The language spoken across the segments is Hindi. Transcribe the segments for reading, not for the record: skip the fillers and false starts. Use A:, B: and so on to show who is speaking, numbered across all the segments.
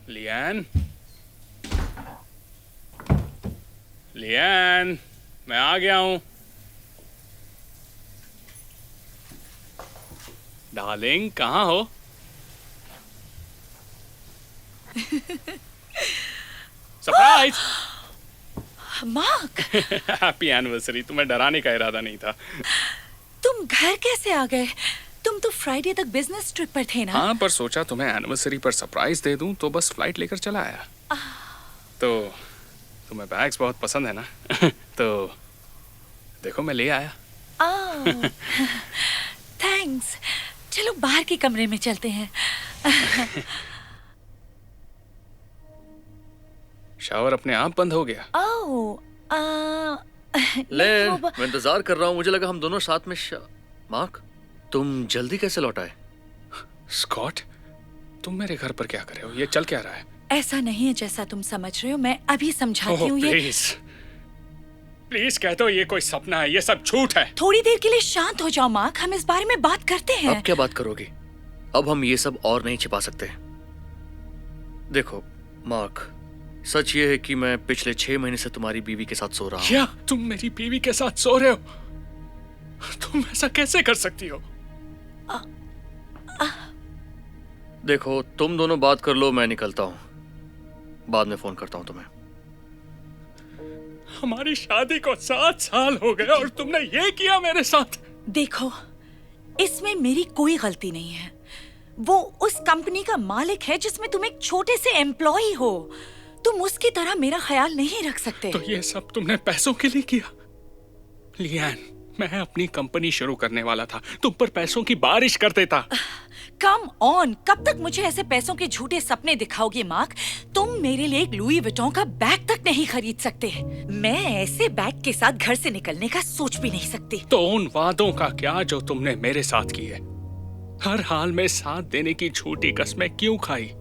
A: लियान, लियान, मैं आ गया हूं। डार्लिंग, कहाँ हो? सरप्राइज!
B: Mark,
A: happy anniversary. तुम्हें डराने का इरादा नहीं था।
B: तुम घर कैसे आ गए? तुम तो फ्राइडे तक बिजनेस ट्रिप पर थे ना?
A: हाँ, पर सोचा तुम्हें एनिवर्सरी पर सरप्राइज दे दूं, तो बस फ्लाइट लेकर चला आया। तो तुम्हें बैग्स बहुत पसंद है ना? तो देखो, मैं ले आया।
B: थैंक्स। चलो बाहर के कमरे में चलते हैं।
A: शावर अपने आप बंद हो गया।
C: ले, मैं इंतजार कर रहा हूँ। मुझे लगा हम दोनों साथ में मार्क, तुम जल्दी कैसे लौट आए?
A: स्कॉट, तुम मेरे घर पर क्या कर रहे हो? ये चल क्या रहा है?
B: ऐसा नहीं है जैसा तुम समझ रहे हो। मैं अभी समझाती हूँ। ये
A: प्लीज प्लीज कह दो ये कोई सपना है, ये सब झूठ है।
B: थोड़ी देर के लिए शांत हो जाओ मार्क, हम इस बारे में बात करते हैं।
C: अब क्या बात करोगे? अब हम ये सब और नहीं छिपा सकते। देखो मार्क, सच ये है कि मैं पिछले 6 महीने से तुम्हारी बीवी के साथ सो रहा हूँ।
A: क्या तुम मेरी बीवी के साथ सो रहे हो? तुम ऐसा कैसे कर सकती हो?
C: देखो, तुम दोनों बात कर लो, मैं निकलता हूँ। बाद में फोन करता हूँ तुम्हें।
A: हमारी शादी को 7 साल हो गए और तुमने ये किया मेरे साथ।
B: देखो, इसमें मेरी कोई गलती नहीं है। वो उस कंपनी का मालिक है जिसमें तुम एक छोटे से एम्प्लॉई हो। तुम उसकी तरह मेरा ख्याल नहीं रख सकते।
A: तो ये सब तुमने पैसों के लिए किया? लियान, मैं अपनी कंपनी शुरू करने वाला था, तुम पर पैसों की बारिश कर देता।
B: कम ऑन, कब तक मुझे ऐसे पैसों के झूठे सपने दिखाओगे मार्क? तुम मेरे लिए एक लुई विटॉन का बैग तक नहीं खरीद सकते। मैं ऐसे बैग के साथ घर से निकलने का सोच भी नहीं सकती।
A: तो उन वादों का क्या जो तुमने मेरे साथ किए? हर हाल में साथ देने की झूठी कस्में क्यों खाई?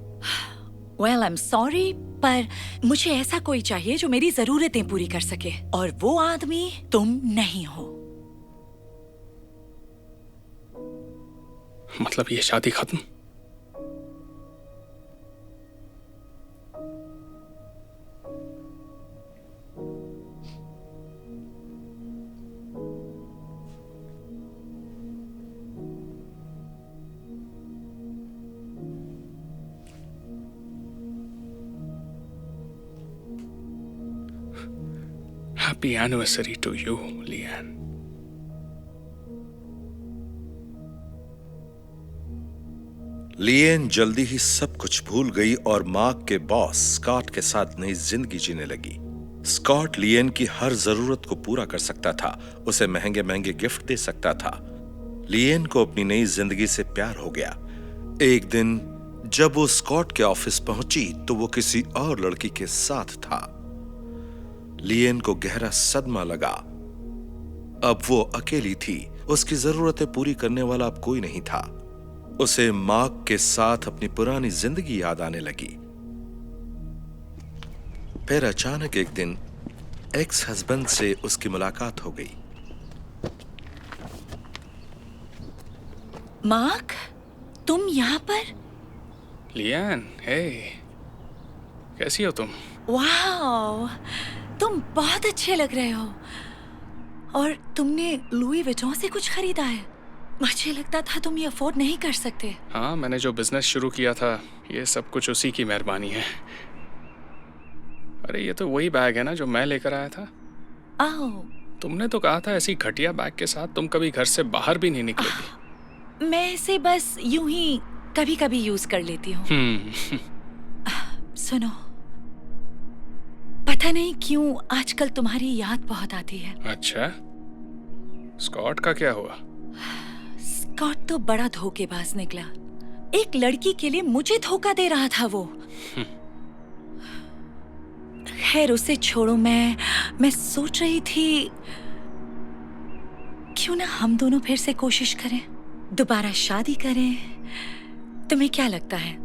B: Well, I'm sorry, पर मुझे ऐसा कोई चाहिए जो मेरी जरूरतें पूरी कर सके, और वो आदमी तुम नहीं हो।
A: मतलब ये शादी खत्म? Happy anniversary to you, Liane.
D: Lien जल्दी ही सब कुछ भूल गई और मार्क के बॉस स्कॉट के साथ नई जिंदगी जीने लगी। स्कॉट लिएन की हर जरूरत को पूरा कर सकता था, उसे महंगे महंगे गिफ्ट दे सकता था। लिएन को अपनी नई जिंदगी से प्यार हो गया। एक दिन जब वो स्कॉट के ऑफिस पहुंची तो वो किसी और लड़की के साथ था। लिएन को गहरा सदमा लगा। अब वो अकेली थी, उसकी जरूरतें पूरी करने वाला अब कोई नहीं था। उसे मार्क के साथ अपनी पुरानी जिंदगी याद आने लगी। फिर अचानक एक दिन एक्स हस्बैंड से उसकी मुलाकात हो गई।
B: मार्क, तुम यहाँ पर?
A: लियान, हे, कैसी हो तुम?
B: वाओ, तुम बहुत अच्छे लग रहे हो। और तुमने लुई विटॉन से कुछ खरीदा है? मुझे लगता था तुम ये अफोर्ड नहीं कर सकते।
A: हाँ, मैंने जो बिजनेस शुरू किया था, ये सब कुछ उसी की मेहरबानी है। अरे ये तो वही बैग है ना जो मैं लेकर आया था। तुमने तो कहा था ऐसी घटिया बैग के साथ तुम कभी घर से बाहर भी नहीं निकलोगी।
B: मैं इसे बस यूं ही कभी कभी यूज कर लेती हूँ। सुनो, पता नहीं क्यों आजकल तुम्हारी याद बहुत आती है।
A: अच्छा, स्कॉट का क्या हुआ?
B: स्कॉट तो बड़ा धोखेबाज निकला। एक लड़की के लिए मुझे धोखा दे रहा था वो। खैर उसे छोड़ो, मैं सोच रही थी क्यों ना हम दोनों फिर से कोशिश करें, दोबारा शादी करें। तुम्हें क्या लगता है?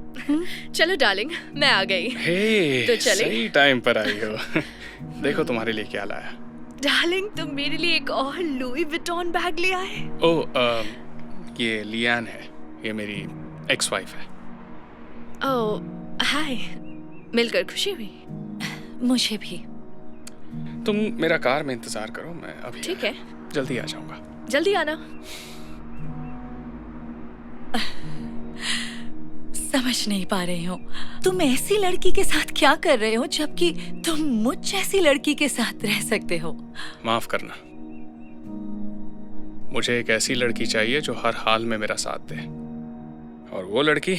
E: चलो डार्लिंग, मैं आ गई।
A: हे,
E: तो चले?
A: सही टाइम पर आई हो। देखो तुम्हारे लिए क्या लाया।
E: डार्लिंग, तुम मेरे लिए एक और लुई विटॉन बैग ले आए।
A: ओह, ये लियान है, ये मेरी एक्स वाइफ है।
E: ओह, हाय। मिलकर खुशी हुई।
B: मुझे भी।
A: तुम मेरा कार में इंतजार करो, मैं अभी
E: ठीक है,
A: जल्दी आ जाऊंगा।
E: जल्दी आना।
B: समझ नहीं पा रही हूँ तुम ऐसी लड़की के साथ क्या कर रहे हो जबकि तुम मुझ जैसी लड़की के साथ रह सकते हो।
A: माफ करना, मुझे एक ऐसी लड़की चाहिए जो हर हाल में मेरा साथ दे, और वो लड़की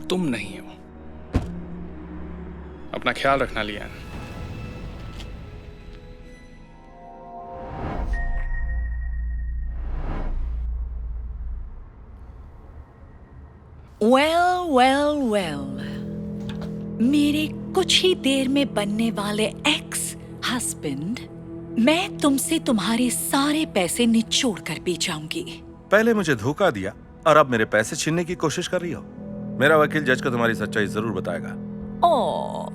A: तुम नहीं हो। अपना ख्याल रखना लियान।
B: वेल मेरे कुछ ही देर में बनने वाले एक्स हस्बैंड, मैं तुमसे तुम्हारे सारे पैसे निचोड़ कर पी जाऊंगी।
D: पहले मुझे धोखा दिया और अब मेरे पैसे छीनने की कोशिश कर रही हो। मेरा वकील जज को तुम्हारी सच्चाई जरूर बताएगा।
B: ओ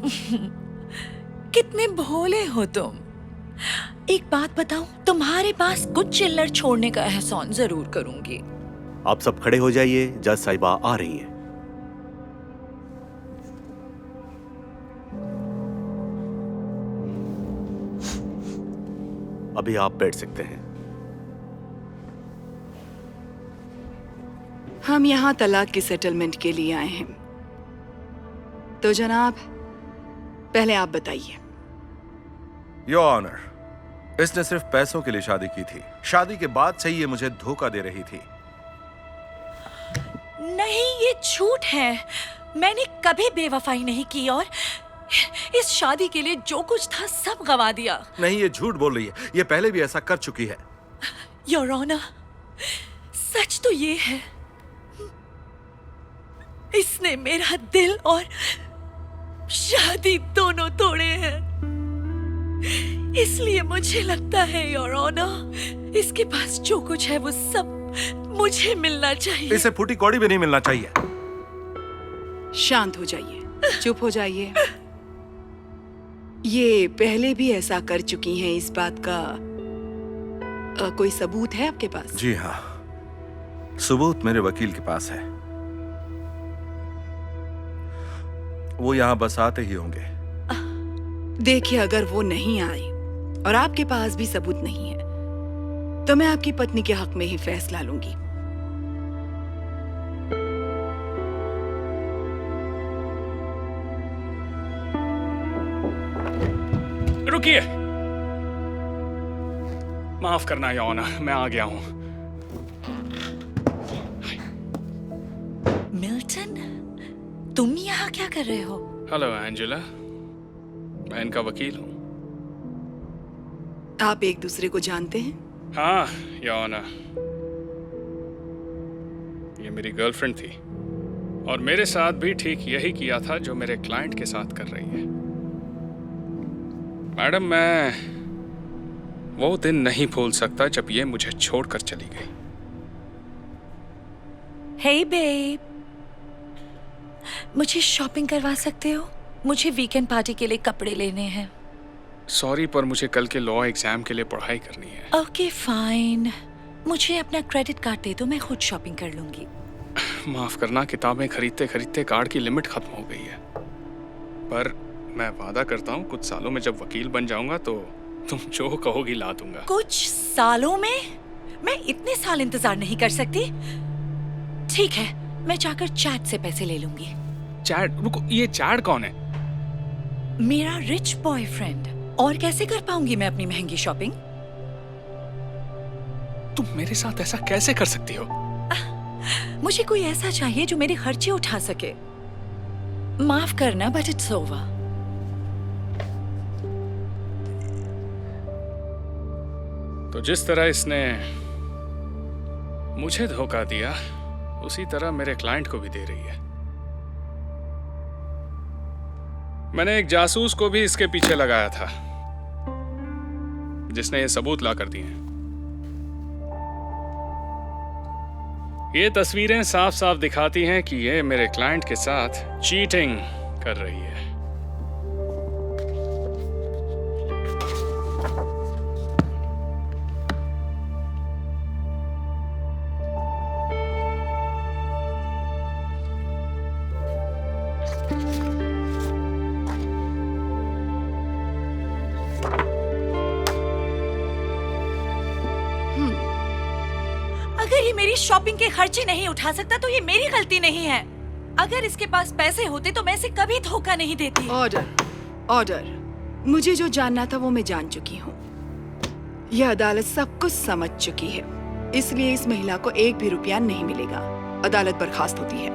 B: कितने भोले हो तुम। एक बात बताऊं, तुम्हारे पास कुछ चिल्लर छोड़ने का एहसान जरूर करूंगी।
F: आप सब खड़े हो जाइए, जज साहिबा आ रही हैं। अभी आप बैठ सकते हैं।
G: हम यहाँ तलाक की सेटलमेंट के लिए आए हैं। तो जनाब, पहले आप बताइए।
D: योर ऑनर, इसने सिर्फ पैसों के लिए शादी की थी। शादी के बाद से ही ये मुझे धोखा दे रही थी।
B: नहीं, ये झूठ है। मैंने कभी बेवफाई नहीं की और इस शादी के लिए जो कुछ था सब गवा दिया।
D: नहीं, ये झूठ बोल रही है। ये पहले भी ऐसा कर चुकी है।
B: योर ऑनर, सच तो ये है, इसने मेरा दिल और शादी दोनों तोड़े हैं। इसलिए मुझे लगता है योर ऑनर, इसके पास जो कुछ है वो सब मुझे मिलना चाहिए।
D: इसे फूटी कौड़ी भी नहीं मिलना चाहिए।
G: शांत हो जाइए, चुप हो जाइए। ये पहले भी ऐसा कर चुकी हैं, इस बात का कोई सबूत है आपके पास?
D: जी हाँ, सबूत मेरे वकील के पास है। वो यहाँ बस आते ही होंगे।
G: देखिए, अगर वो नहीं आए और आपके पास भी सबूत नहीं है तो मैं आपकी पत्नी के हक में ही फैसला लूंगी।
A: रुकिए, माफ करना योर ऑनर, मैं आ गया हूं।
B: मिल्टन, तुम यहाँ क्या कर रहे हो?
A: हेलो एंजेला, मैं इनका वकील हूं।
G: आप एक दूसरे को जानते हैं?
A: हाँ योर ऑनर, ये मेरी गर्लफ्रेंड थी और मेरे साथ भी ठीक यही किया था जो मेरे क्लाइंट के साथ कर रही है। मैडम, मैं वो दिन नहीं भूल सकता जब ये मुझे छोड़कर चली गई।
B: हे बेब, मुझे शॉपिंग करवा सकते हो? मुझे वीकेंड पार्टी के लिए कपड़े लेने हैं।
A: सॉरी, पर मुझे कल के लॉ एग्जाम के लिए पढ़ाई करनी है।
B: ओके फाइन, मुझे अपना क्रेडिट कार्ड दे दो, मैं खुद शॉपिंग कर लूंगी।
A: माफ करना, किताबें खरीदते खरीदते कार्ड की लिमिट खत्म हो गई है। पर मैं वादा करता हूँ कुछ सालों में जब वकील बन जाऊंगा तो तुम जो कहोगी ला दूंगा।
B: कुछ सालों में? मैं इतने साल इंतजार नहीं कर सकती। ठीक है, मैं जाकर चैट से पैसे ले लूंगी।
A: चैट? रुको, ये चैट कौन है?
B: मेरा रिच बॉयफ्रेंड। और कैसे कर पाऊंगी मैं अपनी महंगी शॉपिंग?
A: तुम मेरे साथ ऐसा कैसे कर सकती हो?
B: मुझे कोई ऐसा चाहिए जो मेरे खर्चे उठा सके। माफ करना, बट इट्स ओवर।
A: तो जिस तरह इसने मुझे धोखा दिया उसी तरह मेरे क्लाइंट को भी दे रही है। मैंने एक जासूस को भी इसके पीछे लगाया था जिसने ये सबूत ला कर दिए हैं। ये तस्वीरें साफ साफ दिखाती हैं कि ये मेरे क्लाइंट के साथ चीटिंग कर रही है।
B: मेरी शॉपिंग के खर्चे नहीं उठा सकता तो ये मेरी गलती नहीं है। अगर इसके पास पैसे होते तो मैं इसे कभी धोखा नहीं देती।
G: Order, order. मुझे जो जानना था वो मैं जान चुकी हूँ। यह अदालत सब कुछ समझ चुकी है, इसलिए इस महिला को 1 भी रुपया नहीं मिलेगा। अदालत बर्खास्त होती है।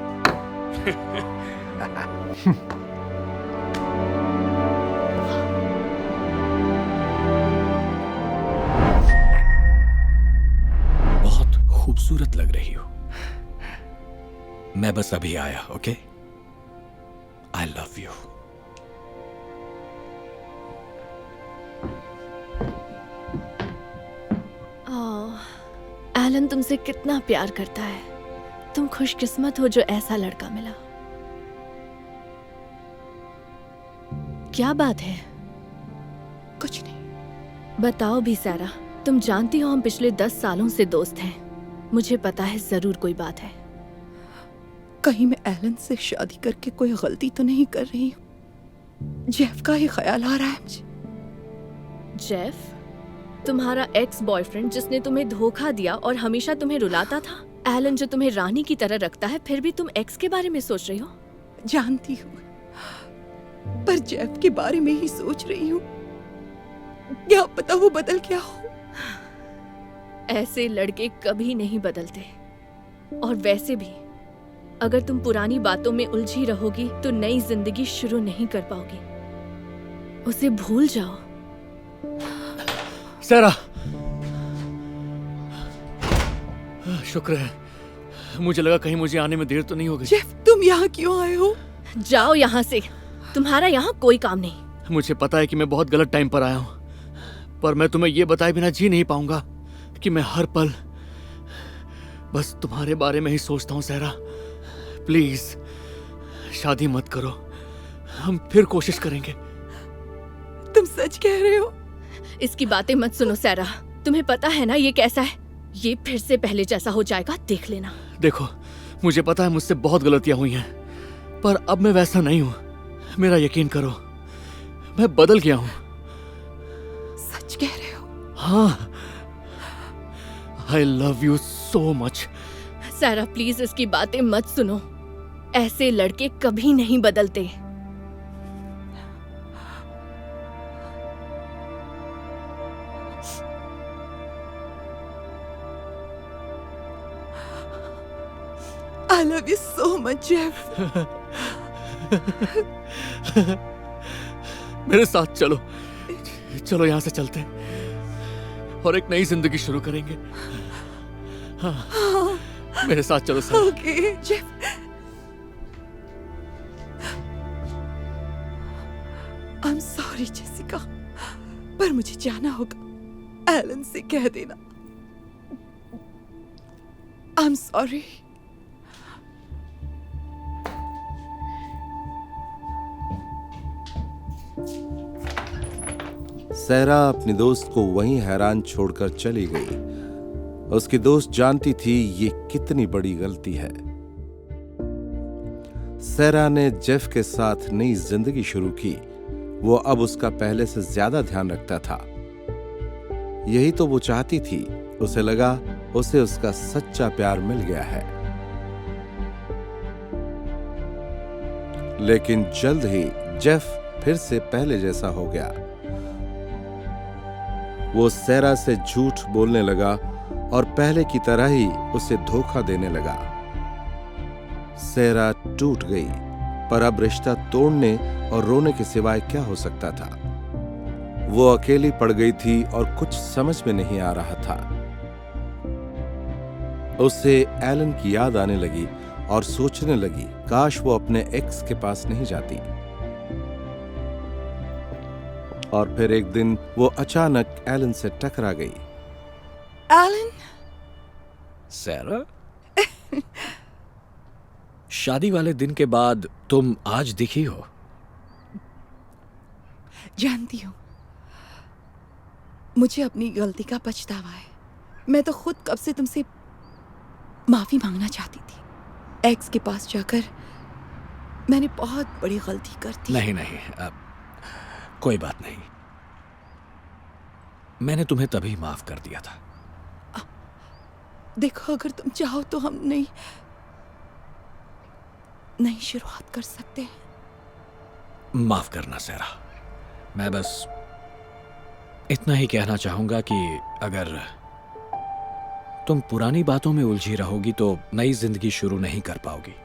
H: बहुत खूबसूरत लग रही हो। मैं बस अभी आया। Okay, I love you.
E: Alan तुमसे कितना प्यार करता है। तुम खुशकिस्मत हो जो ऐसा लड़का मिला। क्या बात है?
G: कुछ नहीं।
E: बताओ भी सारा, तुम जानती हो हम पिछले 10 सालों से दोस्त हैं। मुझे पता है जरूर कोई बात है।
G: कहीं मैं एलन से शादी करके कोई गलती तो नहीं कर रही हूँ। जेफ का ही ख्याल आ रहा है मुझे।
E: जेफ? तुम्हारा एक्स बॉयफ्रेंड जिसने तुम्हें धोखा दिया और हमेशा तुम्हें रुलाता था? एलन जो तुम्हें रानी की तरह रखता है, फिर भी तुम एक्स के बारे में सोच रही हो?
G: जानती हूँ, पर जेफ के बारे में ही सोच रही हूँ। क्या पता वो बदल गया हो।
E: ऐसे लड़के कभी नहीं बदलते। और वैसे भी अगर तुम पुरानी बातों में उलझी रहोगी तो नई जिंदगी शुरू नहीं कर पाओगी। उसे भूल जाओ।
C: सारा, शुक्र है। मुझे लगा कहीं मुझे आने में देर तो नहीं हो गई।
G: जेफ, तुम यहाँ क्यों आए हो?
E: जाओ यहाँ से, तुम्हारा यहाँ कोई काम नहीं।
C: मुझे पता है कि मैं बहुत गलत टाइम पर आया हूँ, पर मैं तुम्हें ये बताए बिना जी नहीं पाऊंगा कि मैं हर पल बस तुम्हारे बारे में ही सोचता हूँ। सहरा, प्लीज शादी मत करो, हम फिर कोशिश करेंगे।
G: तुम सच कह रहे हो?
E: इसकी बातें मत सुनो सारा, तुम्हें पता है ना ये कैसा है। ये फिर से पहले जैसा हो जाएगा, देख लेना।
C: देखो, मुझे पता है मुझसे बहुत गलतियां हुई हैं, पर अब मैं वैसा नहीं हूँ। मेरा यकीन करो, मैं बदल गया हूँ।
G: सच कह रहे हो?
C: हाँ, आई लव यू सो मच।
E: सारा प्लीज इसकी बातें मत सुनो। ऐसे लड़के कभी नहीं बदलते।
G: I love you so much, Jeff.
C: मेरे साथ चलो, चलो यहाँ से चलते हैं और एक नई जिंदगी शुरू करेंगे। हाँ, मेरे साथ चलो sir.
G: Okay, Jeff. I'm sorry, Jessica. पर मुझे जाना होगा। एलन से कह देना। I'm sorry.
D: सहरा अपनी दोस्त को वहीं हैरान छोड़कर चली गई। उसकी दोस्त जानती थी ये कितनी बड़ी गलती है। सहरा ने जेफ के साथ नई जिंदगी शुरू की। वो अब उसका पहले से ज्यादा ध्यान रखता था। यही तो वो चाहती थी। उसे लगा उसे उसका सच्चा प्यार मिल गया है। लेकिन जल्द ही जेफ फिर से पहले जैसा हो गया। वो सहरा से झूठ बोलने लगा और पहले की तरह ही उसे धोखा देने लगा। सहरा टूट गई, पर अब रिश्ता तोड़ने और रोने के सिवाय क्या हो सकता था। वो अकेली पड़ गई थी और कुछ समझ में नहीं आ रहा था। उसे एलन की याद आने लगी और सोचने लगी काश वो अपने एक्स के पास नहीं जाती। और फिर एक दिन वो अचानक एलन से टकरा गई।
G: एलन?
H: सैरा, शादी वाले दिन के बाद तुम आज दिखी हो।
G: जानती हूँ, मुझे अपनी गलती का पछतावा है। मैं तो खुद कब से तुमसे माफी मांगना चाहती थी। एक्स के पास जाकर मैंने बहुत बड़ी गलती कर दी।
H: नहीं नहीं, कोई बात नहीं। मैंने तुम्हें तभी माफ कर दिया था।
G: देखो, अगर तुम चाहो तो हम नई शुरुआत कर सकते हैं।
H: माफ करना सहरा, मैं बस इतना ही कहना चाहूंगा कि अगर तुम पुरानी बातों में उलझी रहोगी तो नई जिंदगी शुरू नहीं कर पाओगी।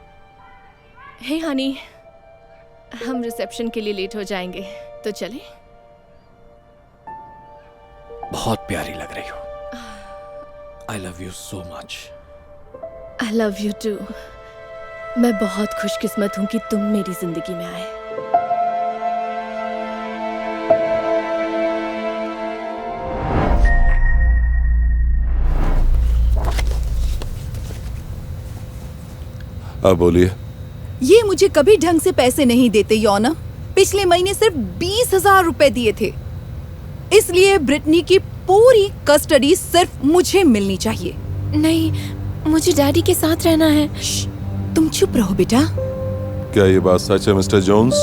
E: हे हनी, हम रिसेप्शन के लिए लेट हो जाएंगे, तो चलें?
H: बहुत प्यारी लग रही हो। I love you so much.
E: I love you too. मैं बहुत खुशकिस्मत हूँ कि तुम मेरी जिंदगी में आए।
D: अब बोलिए।
G: ये मुझे कभी ढंग से पैसे नहीं देते योना। पिछले महीने सिर्फ 20,000 रुपए दिए थे। इसलिए ब्रिटनी की पूरी कस्टडी सिर्फ मुझे मिलनी चाहिए।
E: नहीं, मुझे डैडी के साथ रहना है।
G: तुम चुप रहो बेटा।
D: क्या ये बात सच है मिस्टर जोन्स?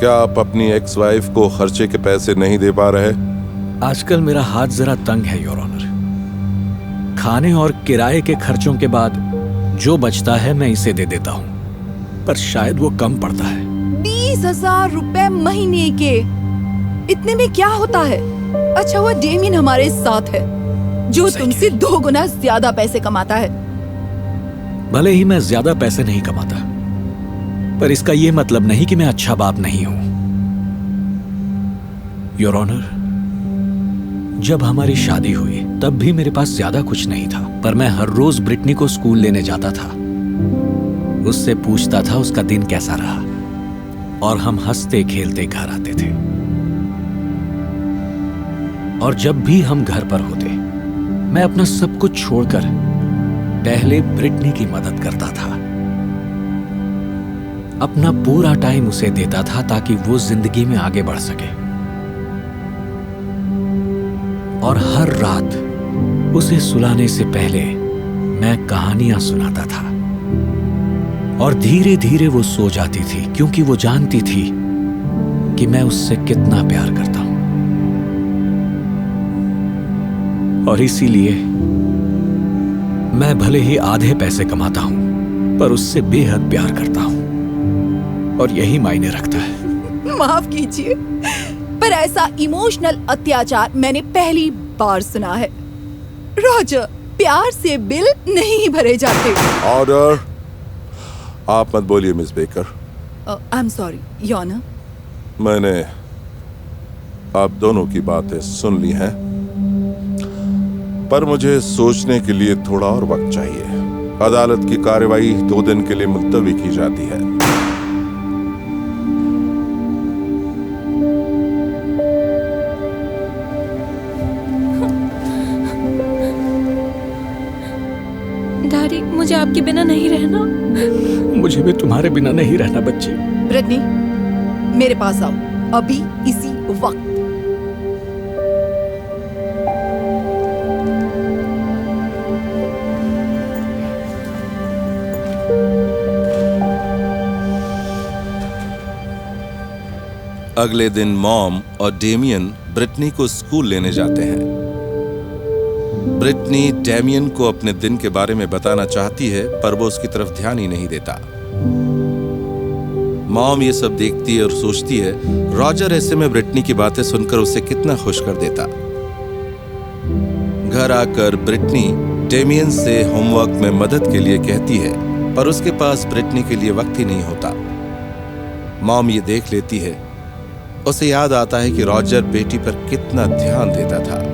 D: क्या आप अपनी एक्स वाइफ को खर्चे के पैसे नहीं दे पा रहे?
H: आजकल मेरा हाथ जरा तंग है योर ऑनर। खाने और किराए के खर्चों के बाद जो बचता है मैं इसे दे देता हूँ, पर शायद वो कम पड़ता है।
G: 20,000 रुपए महीने के, इतने में क्या होता है? अच्छा हुआ डेमियन हमारे साथ है, जो तुमसे 2 गुना ज्यादा पैसे कमाता है।
H: भले ही मैं ज्यादा पैसे नहीं कमाता, पर इसका ये मतलब नहीं कि मैं अच्छा बाप नहीं हूं। योर ऑनर, जब हमारी शादी हुई तब भी मेरे पास ज्यादा कुछ नहीं था, पर मैं हर रोज ब्रिटनी को स्कूल लेने जाता था। उससे पूछता था उसका दिन कैसा रहा, और हम हंसते खेलते घर आते थे। और जब भी हम घर पर होते, मैं अपना सब कुछ छोड़कर पहले ब्रिटनी की मदद करता था। अपना पूरा टाइम उसे देता था ताकि वो जिंदगी में आगे बढ़ सके। और हर रात उसे सुलाने से पहले मैं कहानियां सुनाता था, और धीरे धीरे वो सो जाती थी, क्योंकि वो जानती थी कि मैं उससे कितना प्यार करता हूं। और इसीलिए मैं भले ही आधे पैसे कमाता हूं, पर उससे बेहद प्यार करता हूं, और यही मायने रखता है।
G: माफ कीजिए, पर ऐसा इमोशनल अत्याचार मैंने पहली बार सुना है। रॉजर, प्यार से बिल नहीं भरे जाते।
D: ऑर्डर। आप मत बोलिए miss baker.
G: I am sorry योना।
D: मैंने आप दोनों की बातें सुन ली हैं, पर मुझे सोचने के लिए थोड़ा और वक्त चाहिए। अदालत की कार्रवाई 2 दिन के लिए मुलतवी की जाती है।
E: डैडी, मुझे आपके बिना नहीं रहना।
H: मुझे भी तुम्हारे बिना नहीं रहना बच्ची।
G: ब्रिटनी, मेरे पास आओ अभी, इसी वक्त।
D: अगले दिन मॉम और डेमियन ब्रिटनी को स्कूल लेने जाते हैं। ब्रिटनी डेमियन को अपने दिन के बारे में बताना चाहती है, पर वो उसकी तरफ ध्यान ही नहीं देता। मॉम ये सब देखती है और सोचती है, रॉजर ऐसे में ब्रिटनी की बातें सुनकर उसे कितना खुश कर देता। घर आकर ब्रिटनी डेमियन से होमवर्क में मदद के लिए कहती है, पर उसके पास ब्रिटनी के लिए वक्त ही नहीं होता। मॉम ये देख लेती है, उसे याद आता है कि रॉजर बेटी पर कितना ध्यान देता था।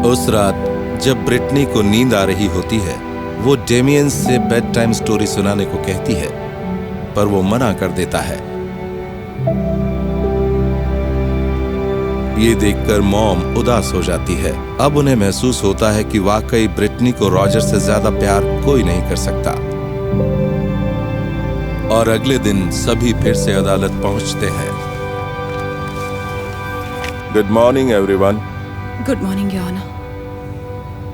D: उस रात जब ब्रिटनी को नींद आ रही होती है, वो डेमियन से बेड टाइम स्टोरी सुनाने को कहती है, पर वो मना कर देता है। ये देखकर मॉम उदास हो जाती है। अब उन्हें महसूस होता है कि वाकई ब्रिटनी को रॉजर से ज्यादा प्यार कोई नहीं कर सकता। और अगले दिन सभी फिर से अदालत पहुंचते हैं। Good morning everyone.
G: Good morning योना।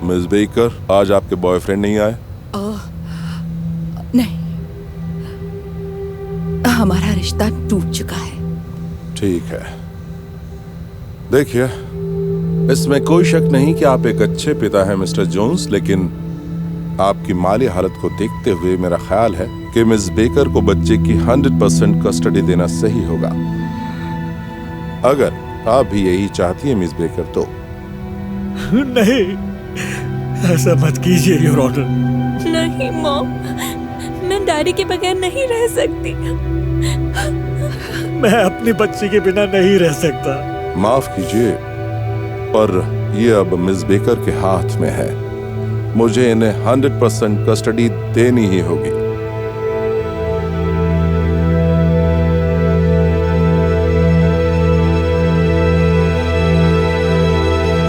D: मिस बेकर, आज आपके बॉयफ्रेंड नहीं आए?
G: नहीं, हमारा रिश्ता टूट चुका है।
D: ठीक है। देखिए, इसमें कोई शक नहीं कि आप एक अच्छे पिता हैं मिस्टर जोन्स, लेकिन आपकी माली हालत को देखते हुए मेरा ख्याल है कि मिस बेकर को बच्चे की 100% कस्टडी देना सही होगा। अगर आप भी यही चाहती हैं मिस बेकर तो।
H: नहीं, ऐसा मत कीजिए योर ऑनर।
E: नहीं मॉम, मैं डैडी के बगैर नहीं रह सकती।
H: मैं अपनी बच्ची के बिना नहीं रह सकता।
D: माफ कीजिए, पर ये अब मिस बेकर के हाथ में है। मुझे इन्हें 100% कस्टडी देनी ही होगी।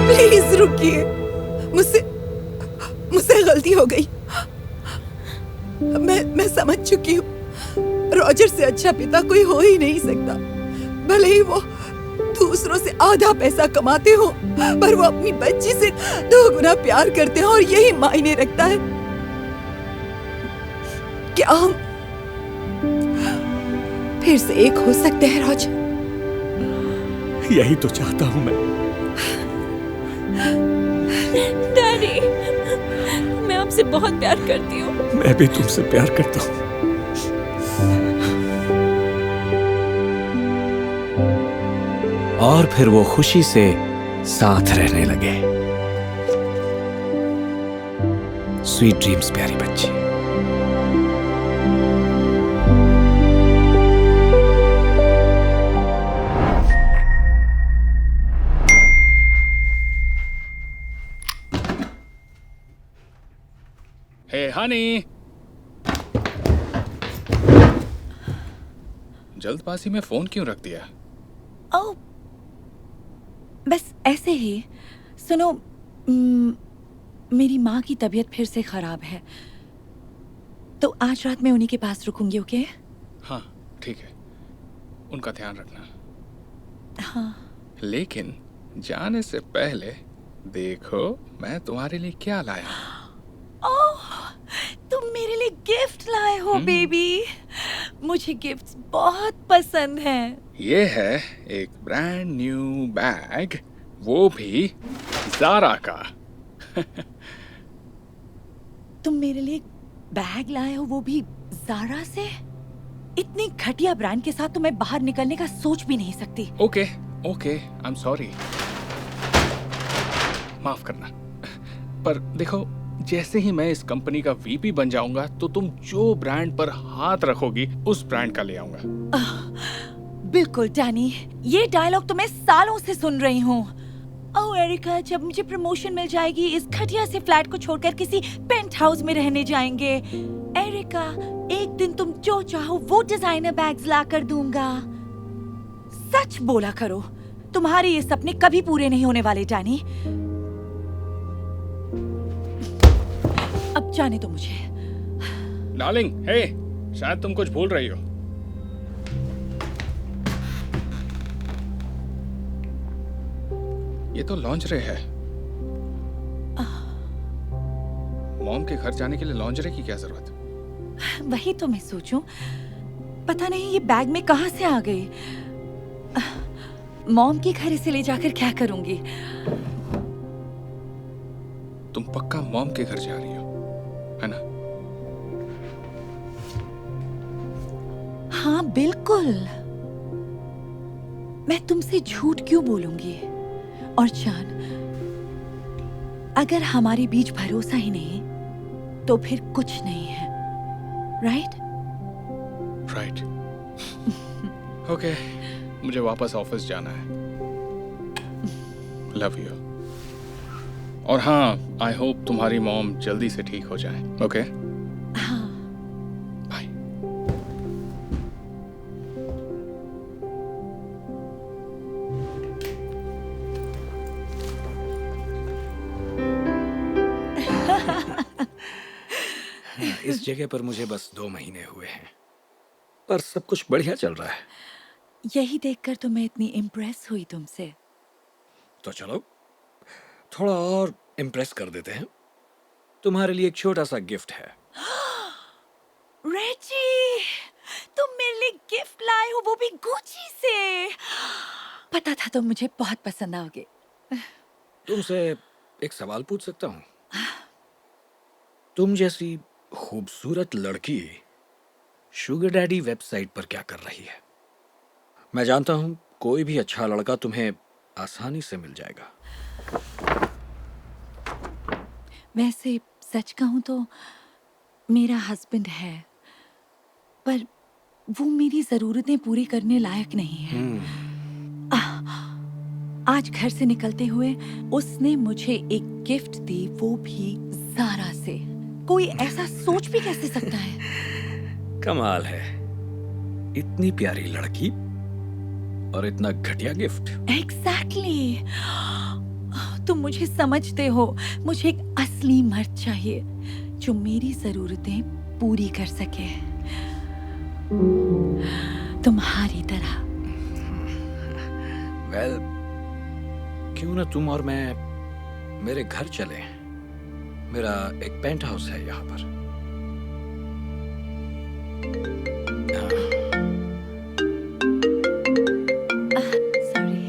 G: प्लीज रुकिए, मुझसे गलती हो गई। मैं समझ चुकी हूँ, रॉजर से अच्छा पिता कोई हो ही नहीं सकता। भले ही वो दूसरों से आधा पैसा कमाते हो, पर वो अपनी बच्ची से 2 गुना प्यार करते हैं और यही मायने रखता है। क्या हम फिर से एक हो सकते हैं रॉजर?
H: यही तो चाहता हूँ मैं।
E: डैडी, मैं आपसे बहुत प्यार करती हूँ।
H: मैं भी तुमसे प्यार करता हूँ। और फिर वो खुशी से साथ रहने लगे। स्वीट ड्रीम्स प्यारी बच्ची।
A: हे हनी, जल्दबाजी में फोन क्यों रख दिया?
B: ओह, बस ऐसे ही। सुनो, मेरी माँ की तबीयत फिर से खराब है, तो आज रात मैं उन्हीं के पास रुकूंगी, ओके?
A: हाँ ठीक है, उनका ध्यान रखना।
B: हाँ।
A: लेकिन जाने से पहले देखो मैं तुम्हारे लिए क्या लाया हूं।
B: ओह, तुम मेरे लिए गिफ्ट लाए हो बेबी। मुझे गिफ्ट्स बहुत पसंद हैं।
A: ये है एक ब्रांड न्यू बैग, वो भी ज़ारा का।
B: तुम मेरे लिए बैग लाए हो, वो भी ज़ारा से? इतनी घटिया ब्रांड के साथ तो मैं बाहर निकलने का सोच भी नहीं सकती।
A: Okay okay, I am sorry, माफ करना। पर देखो, जैसे ही मैं इस कंपनी का वीपी बन जाऊंगा तो तुम जो ब्रांड पर हाथ रखोगी उस ब्रांड का ले आऊंगा।
B: बिल्कुल डैनी, ये डायलॉग तो मैं सालों से सुन रही हूँ। ओह एरिका, जब मुझे प्रमोशन मिल जाएगी इस घटिया से फ्लैट को छोड़कर किसी पेंट हाउस में रहने जाएंगे। एरिका, एक दिन तुम जो चाहो वो डिजाइनर बैग्स ला कर दूंगा। सच बोला करो, तुम्हारे ये सपने कभी पूरे नहीं होने वाले डैनी। अब जाने दो मुझे।
A: डार्लिंग, हे, शायद तुम कुछ भूल रही हो। ये तो लॉन्जरे है। मॉम के घर जाने के लिए लॉन्जरे की क्या जरूरत?
B: वही तो मैं सोचूं, पता नहीं ये बैग में कहां से आ गई। मॉम के घर इसे ले जाकर क्या करूंगी?
A: तुम पक्का मॉम के घर जा रही हो, है ना?
B: हाँ बिल्कुल। मैं तुमसे झूठ क्यों बोलूंगी? और जान, अगर हमारे बीच भरोसा ही नहीं तो फिर कुछ नहीं है, राइट?
A: राइट। ओके, मुझे वापस ऑफिस जाना है। Love you. और हाँ, आई होप तुम्हारी मॉम जल्दी से ठीक हो जाए। ओके?
B: हाँ।
A: बाय।
H: इस जगह पर मुझे बस 2 महीने हुए हैं, पर सब कुछ बढ़िया चल रहा है।
B: यही देखकर तो मैं इतनी इम्प्रेस हुई तुमसे।
H: तो चलो थोड़ा और इम्प्रेस कर देते हैं। तुम्हारे लिए एक छोटा सा गिफ्ट है।
B: रेजी, तुम मेरे लिए गिफ्ट लाए हो, वो भी गुची से। पता था तुम मुझे बहुत पसंद आओगे।
H: तुमसे एक सवाल पूछ सकता हूँ? तुम जैसी खूबसूरत लड़की शुगर डैडी वेबसाइट पर क्या कर रही है? मैं जानता हूँ कोई भी अच्छा लड़का तुम्हें आसानी से मिल जाएगा।
B: वैसे सच कहूं तो मेरा हस्बैंड है, पर वो मेरी जरूरतें पूरी करने लायक नहीं है। आज घर से निकलते हुए उसने मुझे एक गिफ्ट दी, वो भी ज़ारा से। कोई ऐसा सोच भी कैसे सकता है?
H: कमाल है, इतनी प्यारी लड़की और इतना घटिया गिफ्ट।
B: एग्जैक्टली। तुम मुझे समझते हो, मुझे एक असली मर्द चाहिए जो मेरी जरूरतें पूरी कर सके, तुम्हारी तरह।
H: वेल, क्यों ना तुम और मैं मेरे घर चले। मेरा एक पेंट हाउस है यहाँ पर।
B: सॉरी।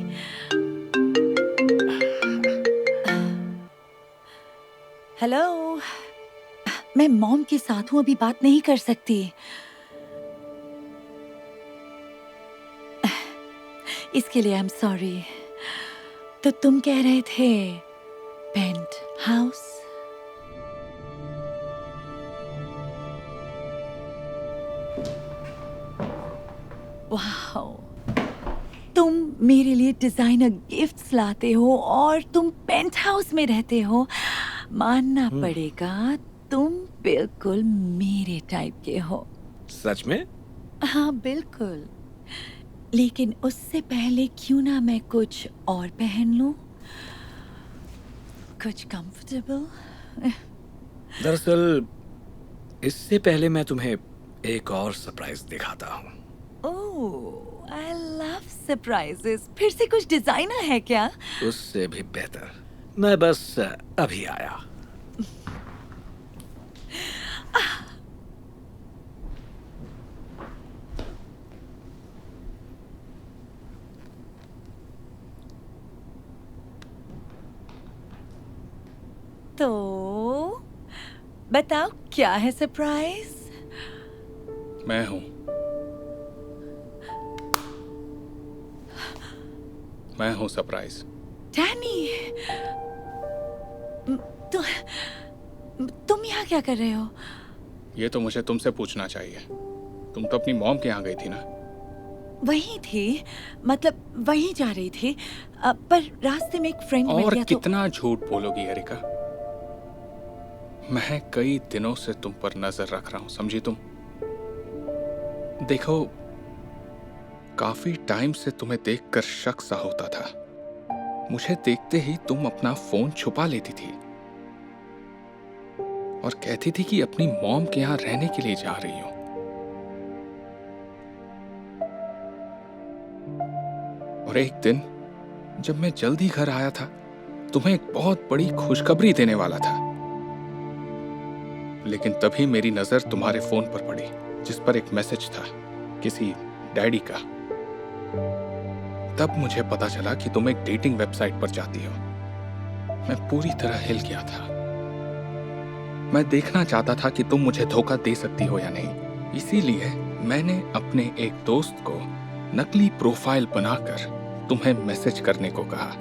B: हेलो, मैं मॉम के साथ हूँ, अभी बात नहीं कर सकती। इसके लिए आई एम सॉरी। तो तुम कह रहे थे पेंट हाउस? वाओ, तुम मेरे लिए डिजाइनर गिफ्ट्स लाते हो और तुम पेंट हाउस में रहते हो। मानना पड़ेगा, तुम बिल्कुल मेरे टाइप के हो।
H: सच में?
B: हाँ बिल्कुल, लेकिन उससे पहले क्यों ना मैं कुछ और पहन लूं, कुछ कंफर्टेबल।
H: दरअसल इससे पहले मैं तुम्हें एक और सरप्राइज दिखाता हूँ।
B: ओह, आई लव सरप्राइजेस। फिर से कुछ डिजाइनर है क्या?
H: उससे भी बेहतर। मैं बस अभी आया।
B: तो बताओ क्या है सरप्राइज?
A: मैं हूं। मैं हूं सरप्राइज।
B: डैनी, तुम यहाँ क्या कर रहे हो?
A: ये तो मुझे तुमसे पूछना चाहिए। तुम तो अपनी मॉम के यहाँ गई थी ना?
B: वही थी, मतलब वहीं जा रही थी, पर रास्ते में एक फ्रेंड मिल
A: और
B: गया।
A: कितना झूठ बोलोगी एरिका? मैं कई दिनों से तुम पर नजर रख रहा हूं, समझी तुम? देखो, काफी टाइम से तुम्हें देखकर शक सा होता था। मुझे देखते ही तुम अपना फोन छुपा लेती थी और कहती थी कि अपनी मॉम के यहाँ रहने के लिए जा रही हो। और एक दिन जब मैं जल्दी घर आया था, तुम्हें एक बहुत बड़ी खुशखबरी देने वाला था, लेकिन तभी मेरी नजर तुम्हारे फोन पर पड़ी, जिस पर एक मैसेज था किसी डैडी का। तब मुझे पता चला कि तुम एक डेटिंग वेबसाइट पर जाती हो। मैं पूरी तरह हिल गया था। मैं देखना चाहता था कि तुम मुझे धोखा दे सकती हो या नहीं। इसीलिए मैंने अपने एक दोस्त को नकली प्रोफाइल बनाकर तुम्हें मैसेज करने को कहा।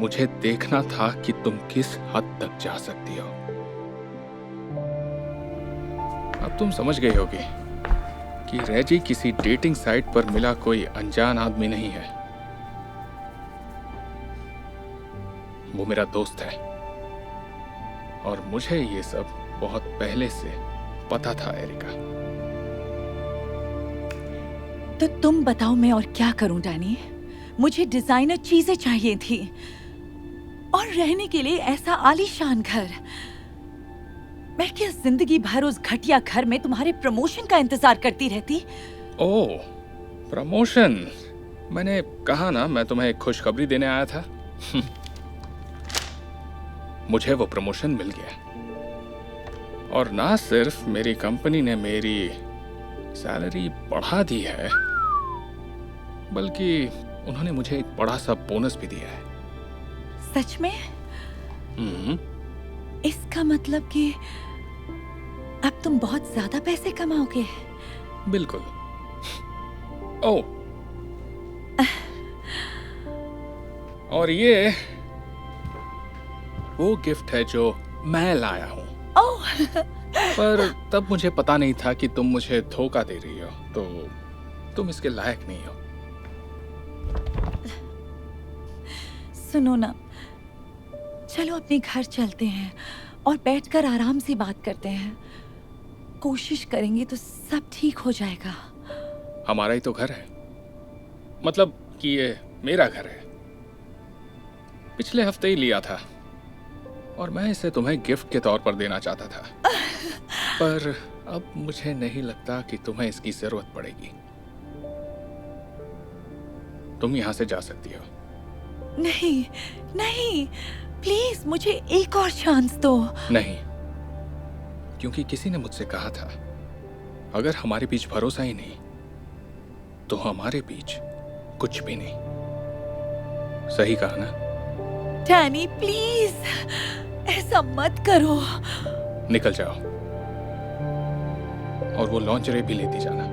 A: मुझे देखना था कि तुम किस हद तक जा सकती हो। अब तुम समझ गई होगी कि रेजी किसी डेटिंग साइट पर मिला कोई अनजान आदमी नहीं है। वो मेरा दोस्त है और मुझे ये सब बहुत पहले से पता था एरिका।
B: तो तुम बताओ मैं और क्या करूं डैनी? मुझे डिजाइनर चीजें चाहिए थी और रहने के लिए ऐसा आलीशान घर। मैं क्या जिंदगी भर उस घटिया घर में तुम्हारे प्रमोशन का इंतजार करती रहती?
A: ओह, प्रमोशन? मैंने कहा ना, मैं तुम्हें एक खुशखबरी देने आया था। मुझे वो प्रमोशन मिल गया और ना सिर्फ मेरी कंपनी ने मेरी सैलरी बढ़ा दी है, बल्कि उन्होंने मुझे एक बड़ा सा बोनस भी दिया है।
B: सच में?
A: हम्म,
B: इसका मतलब कि अब तुम बहुत ज्यादा पैसे कमाओगे।
A: बिल्कुल। ओ, और ये वो गिफ्ट है जो मैं लाया हूँ।
B: ओह,
A: पर तब मुझे पता नहीं था कि तुम मुझे धोखा दे रही हो, तो तुम इसके लायक नहीं हो।
B: सुनो ना, चलो अपने घर चलते हैं और बैठकर आराम से बात करते हैं। कोशिश करेंगे तो सब ठीक हो जाएगा।
A: हमारा ही तो घर है, मतलब कि ये मेरा घर है। पिछले हफ्ते ही लिया था और मैं इसे तुम्हें गिफ्ट के तौर पर देना चाहता था, पर अब मुझे नहीं लगता कि तुम्हें इसकी जरूरत पड़ेगी। तुम यहां से जा सकती हो।
B: नहीं नहीं, प्लीज मुझे एक और चांस दो।
A: नहीं, क्योंकि किसी ने मुझसे कहा था अगर हमारे बीच भरोसा ही नहीं तो हमारे बीच कुछ भी नहीं। सही कहा ना?
B: डैनी प्लीज ऐसा मत करो।
A: निकल जाओ और वो लॉन्चरे भी लेती जाना।